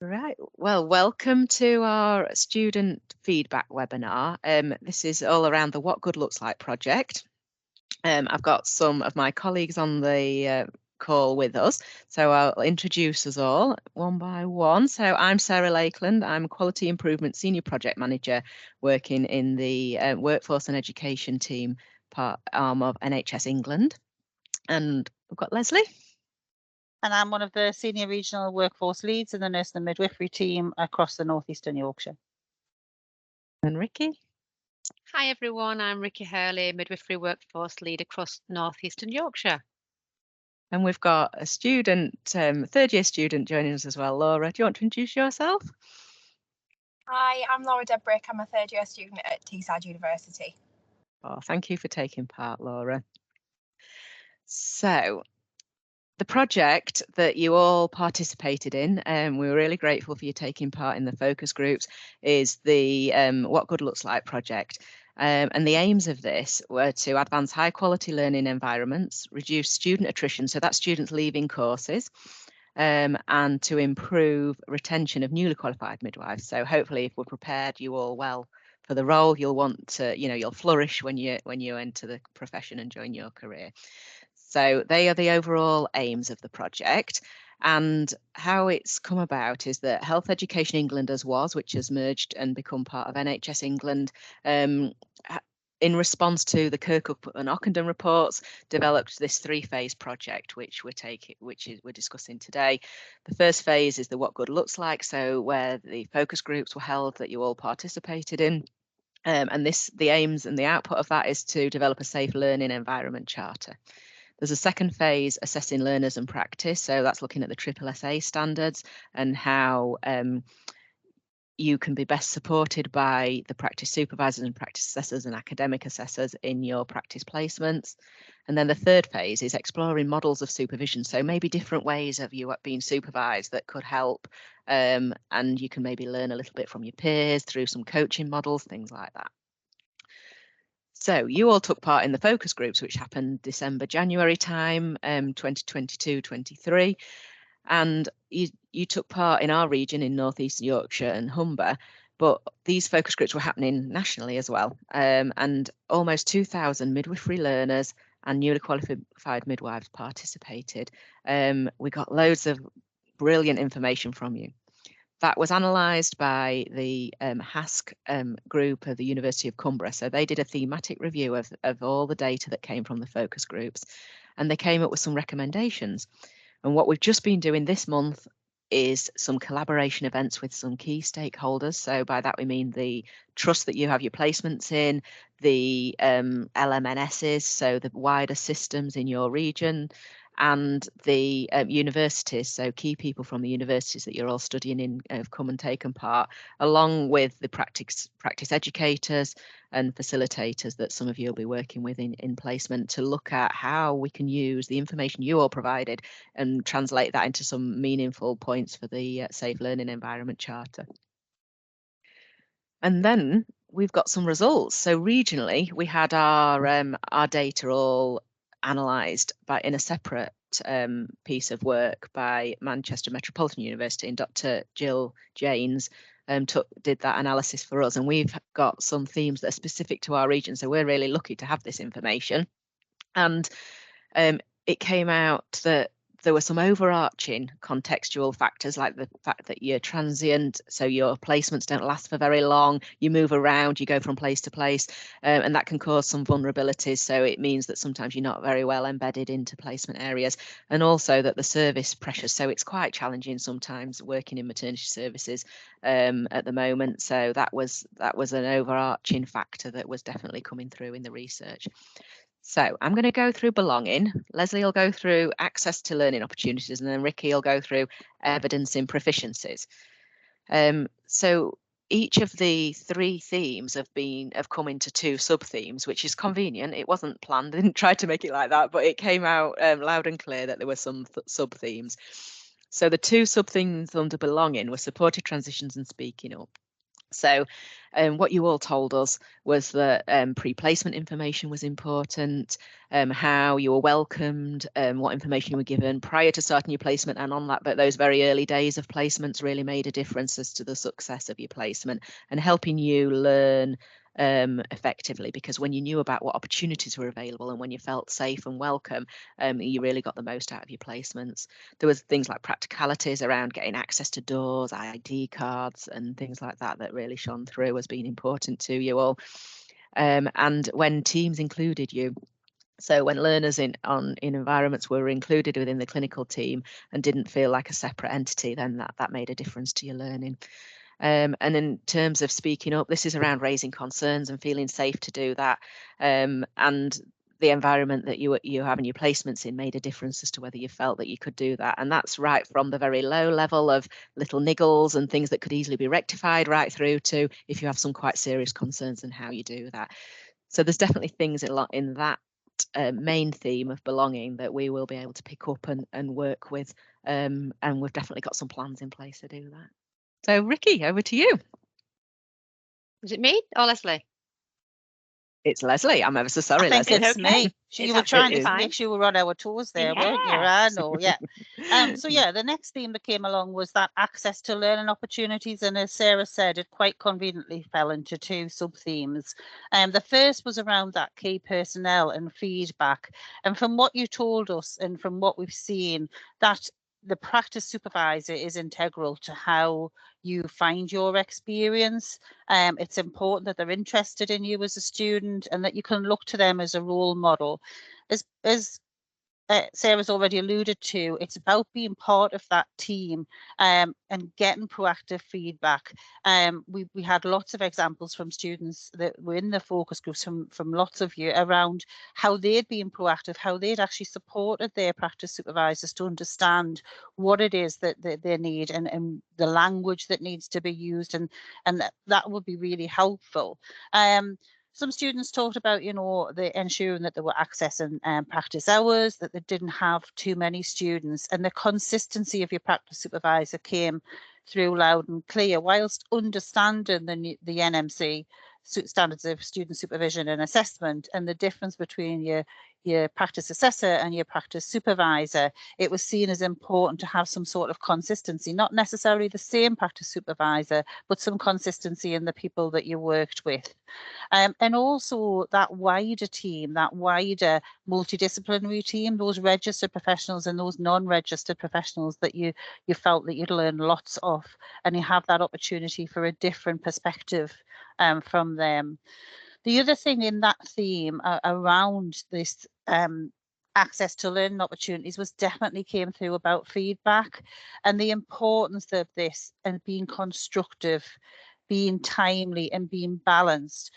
Right. Well, welcome to our student feedback webinar. This is all around the What Good Looks Like project. I've got some of my colleagues on the call with us, so I'll introduce us all one by one. So I'm Sarah Lakeland. I'm Quality Improvement Senior Project Manager working in the Workforce and Education team arm of NHS England. And we've got Leslie. And I'm one of the senior regional workforce leads in the nursing and midwifery team across the northeastern Yorkshire. And Ricky. Hi everyone, I'm Ricky Hurley, midwifery workforce lead across northeastern Yorkshire. And we've got a student, third year student joining us as well. Laura, do you want to introduce yourself? Hi, I'm Laura Debrick. I'm a third year student at Teesside University. Oh, thank you for taking part, Laura. So the project that you all participated in, we were really grateful for you taking part in the focus groups, is the What Good Looks Like project. And the aims of this were to advance high quality learning environments, reduce student attrition, so that's students leaving courses, and to improve retention of newly qualified midwives. So hopefully if we're prepared you all well for the role, you'll want to, you'll flourish when you enter the profession and join your career. So they are the overall aims of the project. And how it's come about is that Health Education England as was, which has merged and become part of NHS England, in response to the Kirkup and Ockenden reports, developed this three-phase project, which we're discussing today. The first phase is the What Good Looks Like, so where the focus groups were held that you all participated in. And the aims and the output of that is to develop a safe learning environment charter. There's a second phase, assessing learners and practice. So that's looking at the SSSA standards and how you can be best supported by the practice supervisors and practice assessors and academic assessors in your practice placements. And then the third phase is exploring models of supervision. So maybe different ways of you being supervised that could help. And you can maybe learn a little bit from your peers through some coaching models, things like that. So you all took part in the focus groups, which happened December, January time, 2022-23. And you took part in our region in Northeast Yorkshire and Humber, but these focus groups were happening nationally as well. And almost 2,000 midwifery learners and newly qualified midwives participated. We got loads of brilliant information from you. That was analysed by the HASC group of the University of Cumbria. So they did a thematic review of all the data that came from the focus groups, and they came up with some recommendations. And what we've just been doing this month is some collaboration events with some key stakeholders. So by that we mean the trust that you have your placements in, the LMNSs, so the wider systems in your region, and the universities, so key people from the universities that you're all studying in have come and taken part, along with the practice educators and facilitators that some of you will be working with in placement, to look at how we can use the information you all provided and translate that into some meaningful points for the Safe Learning Environment Charter. And then we've got some results. So regionally, we had our data all analysed in a separate piece of work by Manchester Metropolitan University, and Dr. Jill Janes did that analysis for us. And we've got some themes that are specific to our region, so we're really lucky to have this information. And it came out that there were some overarching contextual factors, like the fact that you're transient, so your placements don't last for very long, you move around, you go from place to place, and that can cause some vulnerabilities. So it means that sometimes you're not very well embedded into placement areas, and also that the service pressures, so it's quite challenging sometimes working in maternity services at the moment. So that was an overarching factor that was definitely coming through in the research. So I'm going to go through belonging. Leslie will go through access to learning opportunities, and then Ricky will go through evidence in proficiencies. So each of the three themes have come into two sub-themes, which is convenient. It wasn't planned, I didn't try to make it like that, but it came out loud and clear that there were some sub-themes. So the two sub-themes under belonging were supported transitions and speaking up. So what you all told us was that pre-placement information was important, how you were welcomed, what information you were given prior to starting your placement and on that, but those very early days of placements really made a difference as to the success of your placement and helping you learn effectively, because when you knew about what opportunities were available and when you felt safe and welcome, you really got the most out of your placements. There was things like practicalities around getting access to doors, ID cards and things like that that really shone through as being important to you all. And when teams included you, so when learners in environments were included within the clinical team and didn't feel like a separate entity, then that made a difference to your learning. And in terms of speaking up, this is around raising concerns and feeling safe to do that. And the environment that you have in your placements in made a difference as to whether you felt that you could do that. And that's right from the very low level of little niggles and things that could easily be rectified, right through to if you have some quite serious concerns and how you do that. So there's definitely things a lot in that main theme of belonging that we will be able to pick up and work with. And we've definitely got some plans in place to do that. So Ricky, over to you. Is it me or Leslie? It's Leslie. I'm ever so sorry, I think Leslie. it's me. You were trying to fine. make sure we were on our toes there, weren't you? I know, yeah. So yeah, the next theme that came along was that access to learning opportunities, and as Sarah said, it quite conveniently fell into two sub-themes. The first was around that key personnel and feedback. And from what you told us and from what we've seen, that the practice supervisor is integral to how you find your experience. It's important that they're interested in you as a student and that you can look to them as a role model. As Sarah's already alluded to, it's about being part of that team and getting proactive feedback. We had lots of examples from students that were in the focus groups from lots of you around how they'd been proactive, how they'd actually supported their practice supervisors to understand what it is that they need and the language that needs to be used, and that would be really helpful. Some students talked about, the ensuring that there were access and practice hours, that they didn't have too many students, and the consistency of your practice supervisor came through loud and clear, whilst understanding the NMC standards of student supervision and assessment and the difference between your practice assessor and your practice supervisor. It was seen as important to have some sort of consistency, not necessarily the same practice supervisor, but some consistency in the people that you worked with. And also that wider team, that wider multidisciplinary team, those registered professionals and those non-registered professionals that you felt that you'd learn lots of, and you have that opportunity for a different perspective from them. The other thing in that theme around this access to learning opportunities was definitely came through about feedback and the importance of this and being constructive, being timely and being balanced.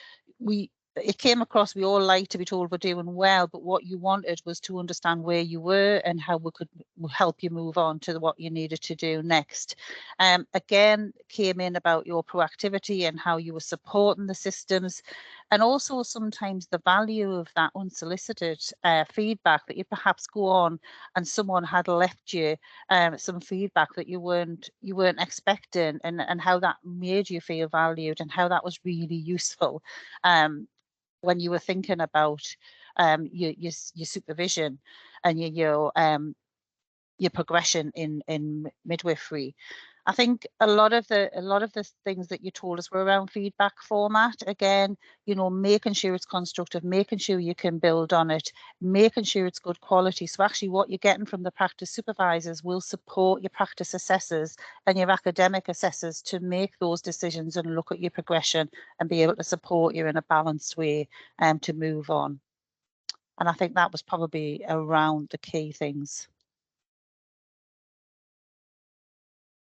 It came across, we all like to be told we're doing well, but what you wanted was to understand where you were and how we could help you move on to what you needed to do next. Again, came in about your proactivity and how you were supporting the systems, and also sometimes the value of that unsolicited feedback that you perhaps go on and someone had left you some feedback that you weren't expecting, and how that made you feel valued and how that was really useful when you were thinking about your supervision and your progression in midwifery. I think a lot of the things that you told us were around feedback format. Again, making sure it's constructive, making sure you can build on it, making sure it's good quality. So actually what you're getting from the practice supervisors will support your practice assessors and your academic assessors to make those decisions and look at your progression and be able to support you in a balanced way to move on. And I think that was probably around the key things.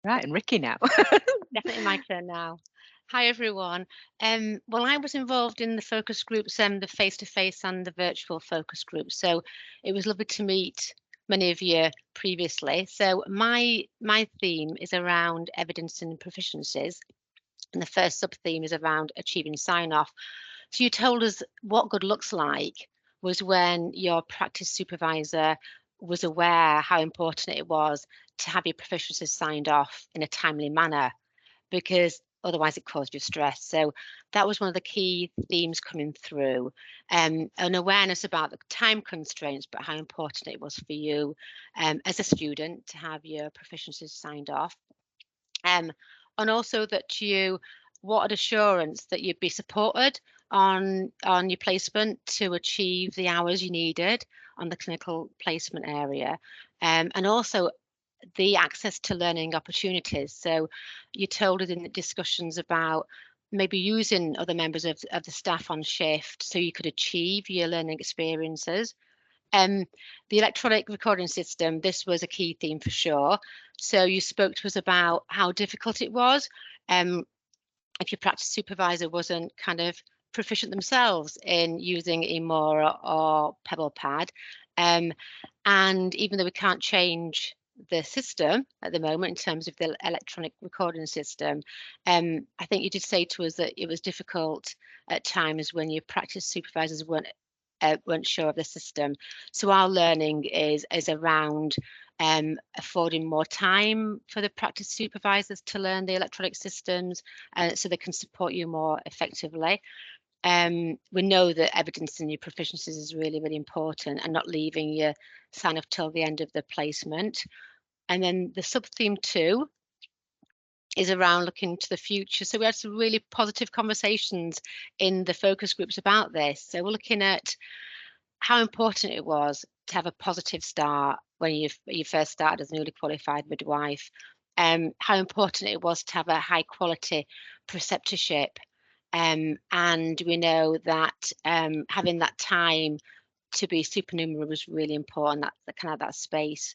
Right, and Ricky now. Definitely my turn now. Hi everyone. Well, I was involved in the focus groups, the face-to-face and the virtual focus groups. So it was lovely to meet many of you previously. So my theme is around evidence and proficiencies, and the first sub-theme is around achieving sign-off. So you told us what good looks like was when your practice supervisor was aware how important it was to have your proficiencies signed off in a timely manner, because otherwise it caused you stress. So that was one of the key themes coming through, an awareness about the time constraints, but how important it was for you as a student to have your proficiencies signed off. And also that you wanted assurance that you'd be supported on your placement to achieve the hours you needed on the clinical placement area, and also the access to learning opportunities. So you told us in the discussions about maybe using other members of the staff on shift so you could achieve your learning experiences. The electronic recording system, this was a key theme for sure. So you spoke to us about how difficult it was if your practice supervisor wasn't kind of proficient themselves in using Emora or PebblePad. And even though we can't change the system at the moment in terms of the electronic recording system, I think you did say to us that it was difficult at times when your practice supervisors weren't sure of the system. So our learning is around affording more time for the practice supervisors to learn the electronic systems so they can support you more effectively. We know that evidencing your proficiencies is really, really important, and not leaving your sign off till the end of the placement. And then the sub-theme 2 is around looking to the future. So we had some really positive conversations in the focus groups about this. So we're looking at how important it was to have a positive start when you first started as a newly qualified midwife, how important it was to have a high quality preceptorship. And we know that having that time to be supernumerary was really important, that kind of that space.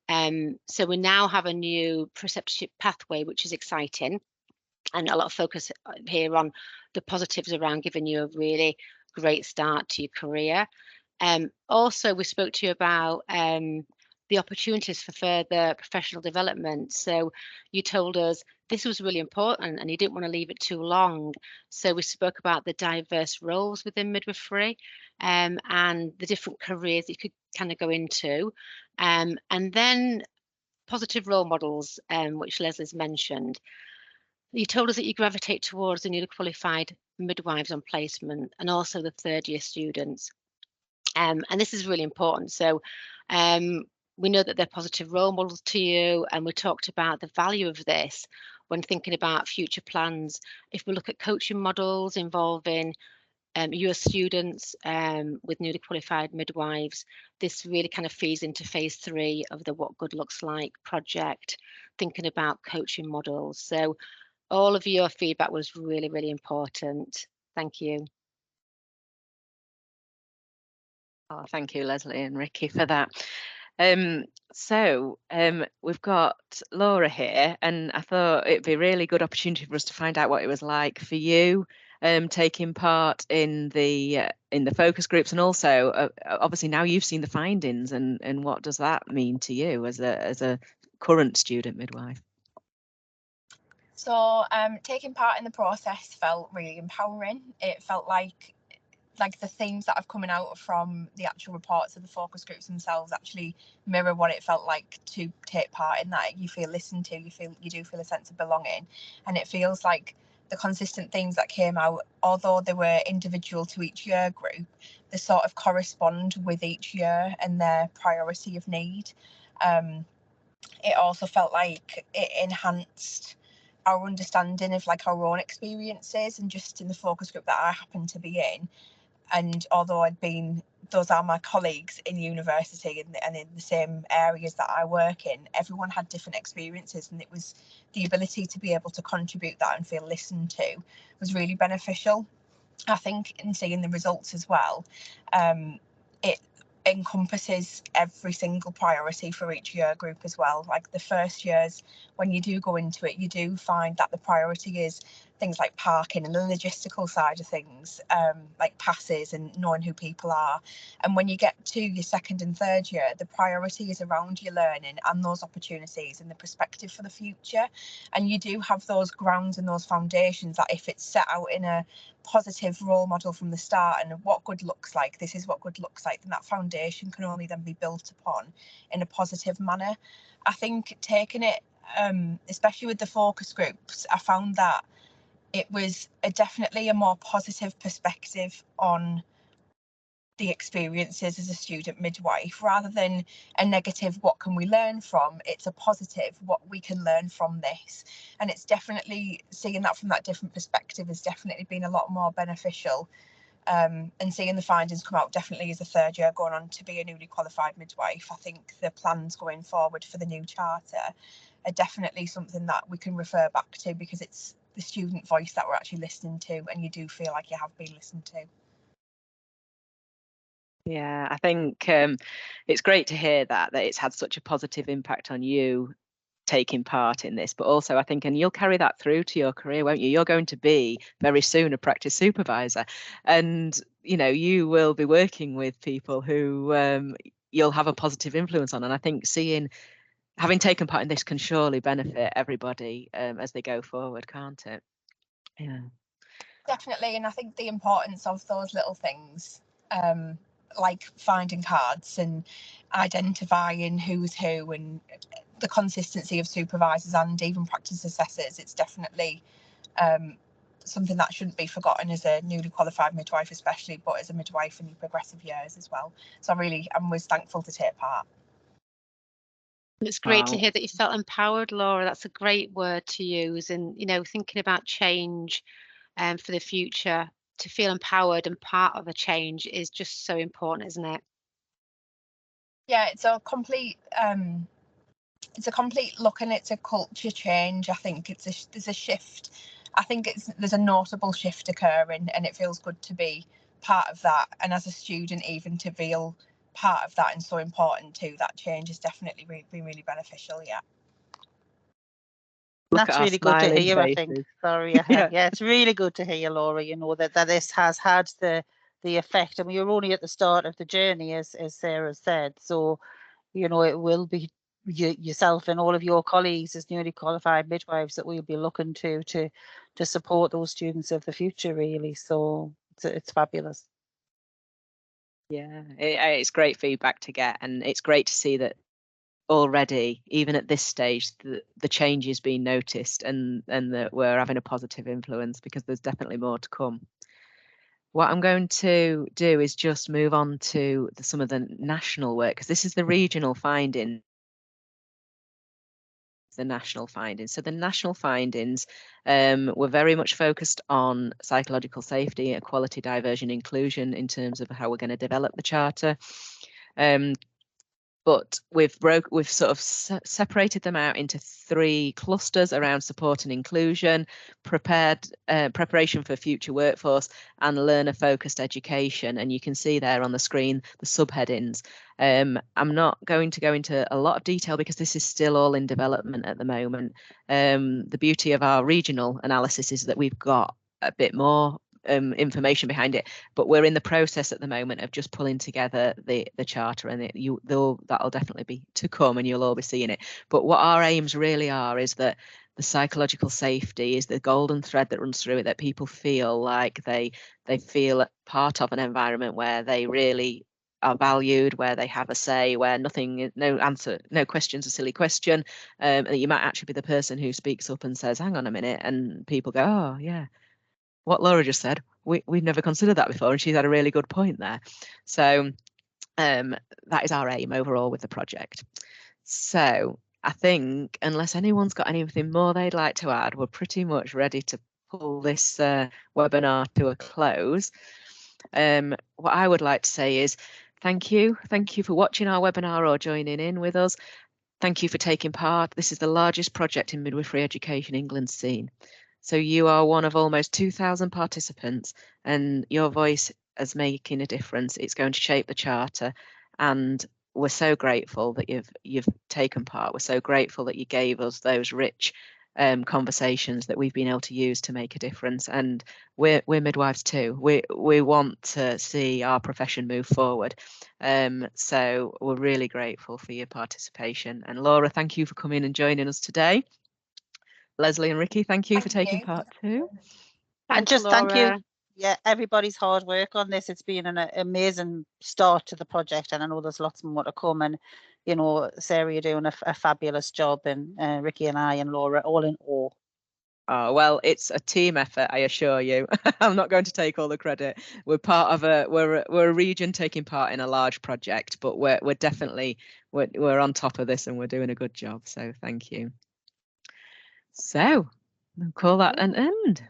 So we now have a new preceptorship pathway, which is exciting, and a lot of focus here on the positives around giving you a really great start to your career. Also, we spoke to you about the opportunities for further professional development. So you told us this was really important and you didn't want to leave it too long. So we spoke about the diverse roles within midwifery and the different careers you could kind of go into. And then positive role models, which Leslie's mentioned. You told us that you gravitate towards the newly qualified midwives on placement and also the third year students. And this is really important. So we know that they're positive role models to you, and we talked about the value of this when thinking about future plans. If we look at coaching models involving your students with newly qualified midwives, this really kind of feeds into phase 3 of the What Good Looks Like project, thinking about coaching models. So all of your feedback was really, really important. Thank you. Oh, thank you, Leslie and Ricky, for that. So we've got Laura here, and I thought it'd be a really good opportunity for us to find out what it was like for you taking part in the focus groups, and also obviously now you've seen the findings, and what does that mean to you as a current student midwife? So taking part in the process felt really empowering. It felt like the themes that have coming out from the actual reports of the focus groups themselves actually mirror what it felt like to take part in that. You feel listened to, you do feel a sense of belonging, and it feels like the consistent themes that came out, although they were individual to each year group, they sort of correspond with each year and their priority of need. It also felt like it enhanced our understanding of like our own experiences, and just in the focus group that I happened to be in, and although those are my colleagues in university and in the same areas that I work in, everyone had different experiences, and it was the ability to be able to contribute that and feel listened to was really beneficial. I think in seeing the results as well, it encompasses every single priority for each year group as well. Like the first years, when you do go into it, you do find that the priority is things like parking and the logistical side of things, like passes and knowing who people are. And when you get to your second and third year, the priority is around your learning and those opportunities and the perspective for the future. And you do have those grounds and those foundations that if it's set out in a positive role model from the start and what good looks like, this is what good looks like, then that foundation can only then be built upon in a positive manner. I think taking it, especially with the focus groups, I found that it was definitely a more positive perspective on the experiences as a student midwife, rather than a negative, what can we learn from? It's a positive, what we can learn from this. And it's definitely, seeing that from that different perspective has definitely been a lot more beneficial. And seeing the findings come out definitely as a third year going on to be a newly qualified midwife, I think the plans going forward for the new charter are definitely something that we can refer back to, because it's the student voice that we're actually listening to, and you do feel like you have been listened to. Yeah, I think it's great to hear that it's had such a positive impact on you taking part in this, but also I think, and you'll carry that through to your career, won't you? You're going to be very soon a practice supervisor, and you know, you will be working with people who you'll have a positive influence on. And I think having taken part in this can surely benefit everybody as they go forward, can't it? Yeah. Definitely, and I think the importance of those little things, like finding cards and identifying who's who, and the consistency of supervisors and even practice assessors, it's definitely something that shouldn't be forgotten as a newly qualified midwife especially, but as a midwife in your progressive years as well. So I was thankful to take part. It's great to Wow. hear that you felt empowered, Laura. That's a great word to use. And, you know, thinking about change for the future, to feel empowered and part of a change is just so important, isn't it? Yeah, it's a complete look, and it's a culture change. I think there's a shift. I think there's a notable shift occurring, and it feels good to be part of that. And as a student, even to feel part of that and so important too, that change has definitely been really beneficial. Yeah. That's really good to hear, I think. Sorry, Yeah. yeah, it's really good to hear, Laura, you know, that this has had the effect. And we're only at the start of the journey, as Sarah said. So, you know, it will be yourself and all of your colleagues as newly qualified midwives that we'll be looking to support those students of the future, really. So it's fabulous. Yeah, it's great feedback to get, and it's great to see that already, even at this stage, the change is being noticed, and that we're having a positive influence, because there's definitely more to come. What I'm going to do is just move on to some of the national work, because this is the regional finding. The national findings. So the national findings were very much focused on psychological safety, equality, diversion, inclusion in terms of how we're going to develop the charter. But we've sort of separated them out into 3 clusters around support and inclusion, preparation for future workforce, and learner-focused education. And you can see there on the screen the subheadings. I'm not going to go into a lot of detail because this is still all in development at the moment. The beauty of our regional analysis is that we've got a bit more information behind it, but we're in the process at the moment of just pulling together the charter, and that'll definitely be to come, and you'll all be seeing it. But what our aims really are is that the psychological safety is the golden thread that runs through it, that people feel like they feel part of an environment where they really are valued, where they have a say, where no question's a silly question, and you might actually be the person who speaks up and says, hang on a minute, and people go, oh yeah, what Laura just said, we've never considered that before, and she's had a really good point there. So that is our aim overall with the project. So I think, unless anyone's got anything more they'd like to add, we're pretty much ready to pull this webinar to a close. What I would like to say is thank you for watching our webinar or joining in with us. Thank you for taking part. This is the largest project in midwifery education England's seen. So you are one of almost 2,000 participants, and your voice is making a difference. It's going to shape the charter, and we're so grateful that you've taken part. We're so grateful that you gave us those rich conversations that we've been able to use to make a difference. And we're midwives too. We want to see our profession move forward. So we're really grateful for your participation. And Laura, thank you for coming and joining us today. Leslie and Ricky, thank you for taking part too. And just thank you, yeah, everybody's hard work on this. It's been an amazing start to the project, and I know there's lots more to come. And you know, Sarah, you're doing a fabulous job, and Ricky and I and Laura all in awe. Oh, well, it's a team effort, I assure you. I'm not going to take all the credit. We're part of we're a region taking part in a large project, but we're definitely we're on top of this and we're doing a good job. So thank you. So we'll call that an end.